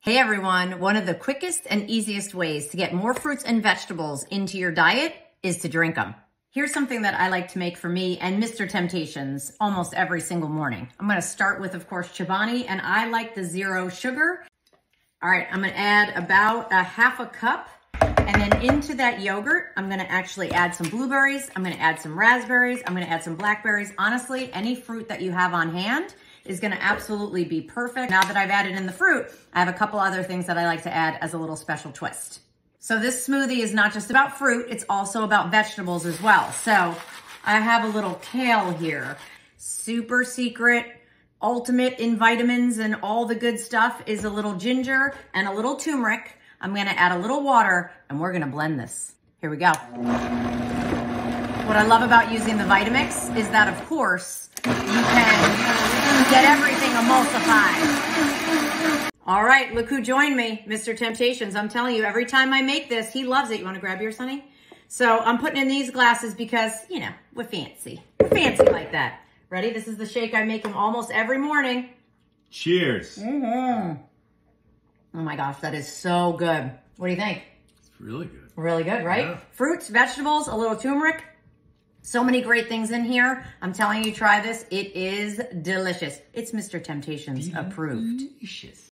Hey everyone, one of the quickest and easiest ways to get more fruits and vegetables into your diet is to drink them. Here's something that I like to make for me and Mr. Temptations almost every single morning. I'm gonna start with, of course, Chobani, and I like the 0 sugar. All right, I'm gonna add about a half a cup, and then into that yogurt, I'm gonna actually add some blueberries, I'm gonna add some raspberries, I'm gonna add some blackberries. Honestly, any fruit that you have on hand is gonna absolutely be perfect. Now that I've added in the fruit, I have a couple other things that I like to add as a little special twist. So this smoothie is not just about fruit, it's also about vegetables as well. So I have a little kale here. Super secret, ultimate in vitamins and all the good stuff is a little ginger and a little turmeric. I'm gonna add a little water and we're gonna blend this. Here we go. What I love about using the Vitamix is that, of course, you can get everything emulsified. All right, look who joined me, Mr. Temptations. I'm telling you, every time I make this, he loves it. You wanna grab yours, honey? So I'm putting in these glasses because, you know, we're fancy. We're fancy like that. Ready? This is the shake I make him almost every morning. Cheers. Oh my gosh, that is so good. What do you think? It's really good. Really good, right? Yeah. Fruits, vegetables, a little turmeric. So many great things in here. I'm telling you, try this. It is delicious. It's Mr. Temptations approved. Delicious.